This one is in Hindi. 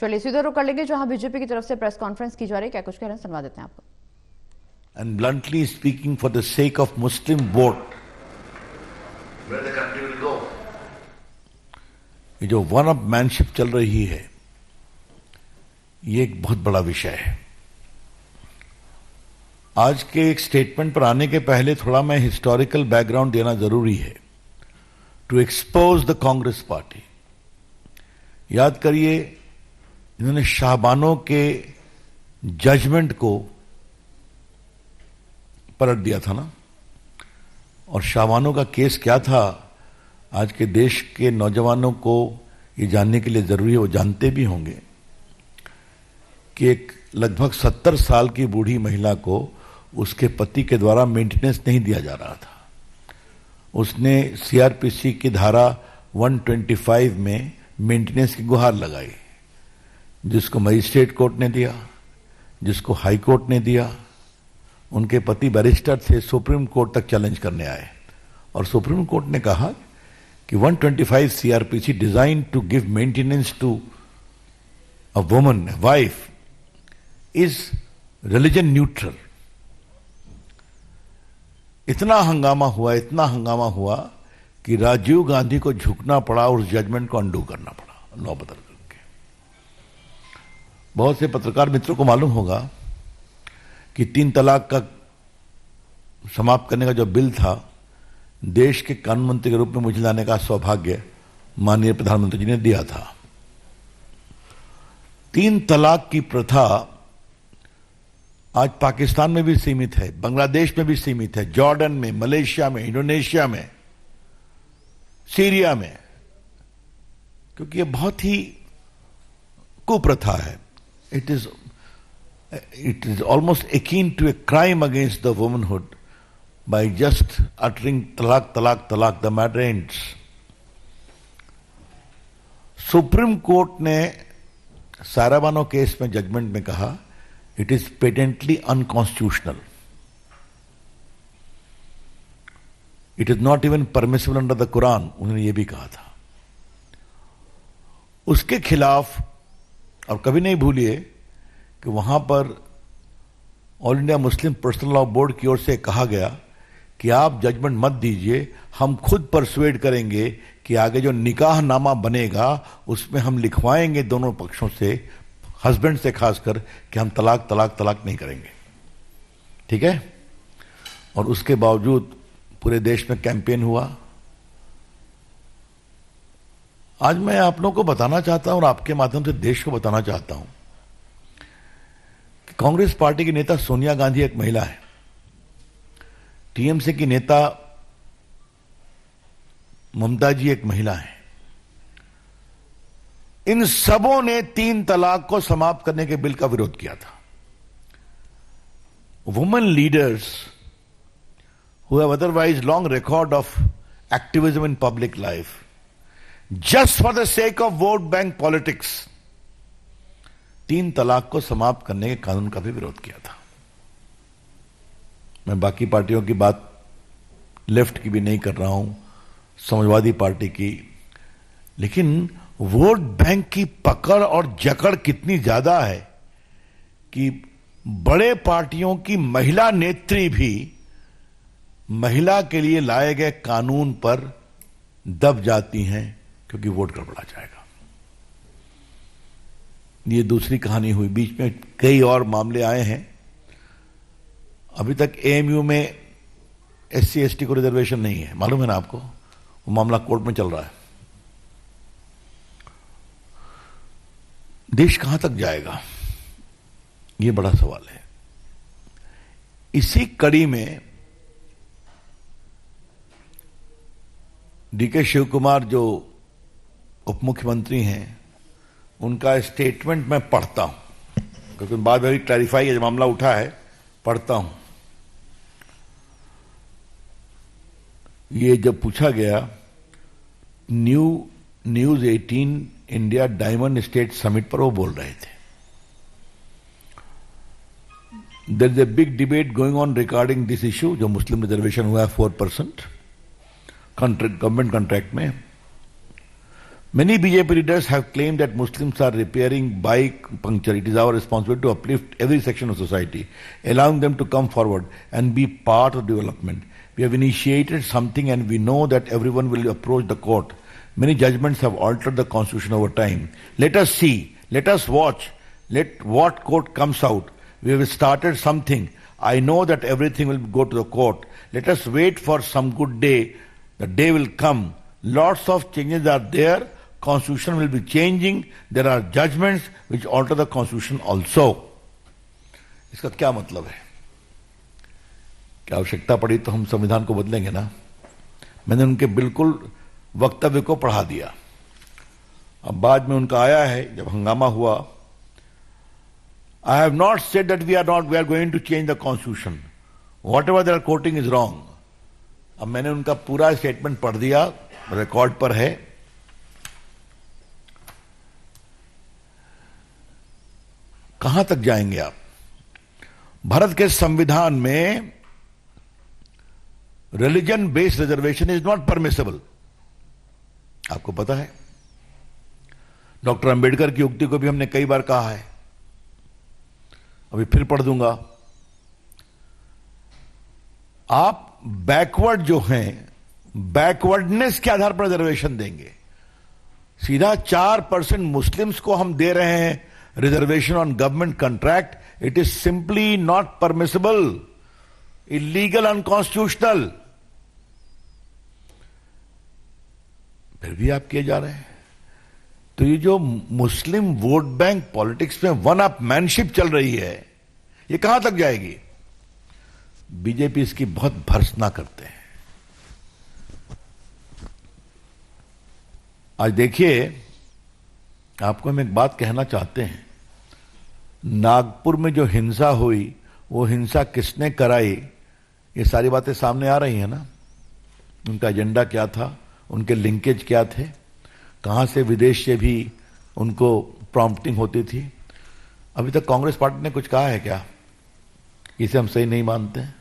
चलिए सीधे रुक कर लेंगे जहां बीजेपी की तरफ से प्रेस कॉन्फ्रेंस की जा रही है। क्या कुछ कह रहे हैं, सुनवा देते हैं आपको। And bluntly speaking, for the sake of Muslim vote, where the country will go? ये जो वन अप मैनशिप चल रही है, ये एक बहुत बड़ा विषय है। आज के एक स्टेटमेंट पर आने के पहले थोड़ा मैं हिस्टोरिकल बैकग्राउंड देना जरूरी है, to expose the Congress party. याद करिए, इन्होंने शाहबानो के जजमेंट को पलट दिया था ना, और शाहबानो का केस क्या था, आज के देश के नौजवानों को ये जानने के लिए जरूरी है, वो जानते भी होंगे कि एक लगभग 70 साल की बूढ़ी महिला को उसके पति के द्वारा मेंटेनेंस नहीं दिया जा रहा था। उसने सीआरपीसी की धारा 125 में मेंटेनेंस की गुहार लगाई, जिसको मजिस्ट्रेट कोर्ट ने दिया, जिसको हाई कोर्ट ने दिया। उनके पति बैरिस्टर थे, सुप्रीम कोर्ट तक चैलेंज करने आए, और सुप्रीम कोर्ट ने कहा कि 125 CrPC design to give maintenance to a woman, wife, is religion neutral. इतना हंगामा हुआ कि राजीव गांधी को झुकना पड़ा, उस जजमेंट को अंडू करना पड़ा, लॉ बदल करके। बहुत से पत्रकार मित्रों को मालूम होगा कि 3 तलाक का समाप्त करने का जो बिल था, देश के कानून मंत्री के रूप में मुझे लाने का सौभाग्य माननीय प्रधानमंत्री जी ने दिया था। 3 तलाक की प्रथा आज पाकिस्तान में भी सीमित है, बांग्लादेश में भी सीमित है, जॉर्डन में, मलेशिया में, इंडोनेशिया में, सीरिया में, क्योंकि ये बहुत ही कुप्रथा है। It is almost akin to a crime against the womanhood by just uttering talak, talak, talak, the matter ends. Supreme court ने साराबानो केस में जजमेंट में कहा, it is patently unconstitutional, it is not even permissible under the Quran, उन्होंने यह भी कहा था। उसके खिलाफ, और कभी नहीं भूलिए कि वहां पर all India Muslim personal law board की ओर से कहा गया कि आप जजमेंट मत दीजिए, हम खुद परसुएड करेंगे कि आगे जो निकाहनामा बनेगा उसमें हम लिखवाएंगे दोनों पक्षों से, हस्बैंड से खासकर, कि हम तलाक तलाक तलाक नहीं करेंगे। ठीक है? और उसके बावजूद पूरे देश में कैंपेन हुआ। आज मैं आप लोगों को बताना चाहता हूं, और आपके माध्यम से देश को बताना चाहता हूं, कांग्रेस पार्टी की नेता सोनिया गांधी एक महिला है, टीएमसी की नेता ममता जी एक महिला है। इन सबों ने 3 तलाक को समाप्त करने के बिल का विरोध किया था। Women leaders who have otherwise long record of activism in public life, just for the sake of vote bank politics, 3 तलाक को समाप्त करने के कानून का भी विरोध किया था। मैं बाकी पार्टियों की बात, लेफ्ट की भी नहीं कर रहा हूं, समाजवादी पार्टी की, लेकिन वोट बैंक की पकड़ और जकड़ कितनी ज्यादा है कि बड़े पार्टियों की महिला नेत्री भी महिला के लिए लाए गए कानून पर दब जाती हैं, क्योंकि वोट गड़बड़ा जाएगा। ये दूसरी कहानी हुई। बीच में कई और मामले आए हैं। अभी तक एएमयू में एससी एसटी को रिजर्वेशन नहीं है, मालूम है ना आपको? वो मामला कोर्ट में चल रहा है। देश कहां तक जाएगा, ये बड़ा सवाल है। इसी कड़ी में डीके शिव कुमार जो उप मुख्यमंत्री हैं, उनका स्टेटमेंट मैं पढ़ता हूं, क्योंकि बाद में क्लैरिफाई ये मामला उठा है, पढ़ता हूं। ये जब पूछा गया news 18 India diamond state summit पर, वो बोल रहे थे, there is a big debate going on regarding this issue, जो मुस्लिम रिजर्वेशन हुआ है 4% गवर्नमेंट कॉन्ट्रैक्ट में। Many BJP leaders have claimed that Muslims are repairing bike puncture. It is our responsibility to uplift every section of society, allowing them to come forward and be part of development. We have initiated something and we know that everyone will approach the court. Many judgments have altered the constitution over time. Let us see, let us watch, let what court comes out. We have started something. I know that everything will go to the court. Let us wait for some good day. The day will come. Lots of changes are there. Constitution will be changing. There are judgments which alter the constitution also. इसका क्या मतलब है? क्या आवश्यकता पड़ी तो हम संविधान को बदलेंगे ना? मैंने उनके बिल्कुल वक्तव्य को पढ़ा दिया. अब बाद में उनका आया है जब हंगामा हुआ. I have not said that we are going to change the constitution. Whatever they are quoting is wrong. अब मैंने उनका पूरा स्टेटमेंट पढ़ दिया, रिकॉर्ड पर है. कहां तक जाएंगे आप? भारत के संविधान में religion based reservation is not permissible. आपको पता है, डॉक्टर अंबेडकर की उक्ति को भी हमने कई बार कहा है. अभी फिर पढ़ दूंगा. आप बैकवर्ड जो हैं, बैकवर्डनेस के आधार पर रिजर्वेशन देंगे. सीधा 4% मुस्लिम्स को हम दे रहे हैं reservation on government contract. It is simply not permissible, illegal, unconstitutional. फिर भी आप किए जा रहे हैं. तो ये जो मुस्लिम वोट बैंक पॉलिटिक्स में वन अप मैनशिप चल रही है, ये कहां तक जाएगी? बीजेपी इसकी बहुत भर्त्सना करते हैं. आज देखिए, आपको हम एक बात कहना चाहते हैं. नागपुर में जो हिंसा हुई, वो हिंसा किसने कराई, ये सारी बातें सामने आ रही हैं ना. उनका एजेंडा क्या था, उनके लिंकेज क्या थे, कहां से विदेश से भी उनको प्रॉम्प्टिंग होती थी. अभी तक कांग्रेस पार्टी ने कुछ कहा है क्या? इसे हम सही नहीं मानते हैं.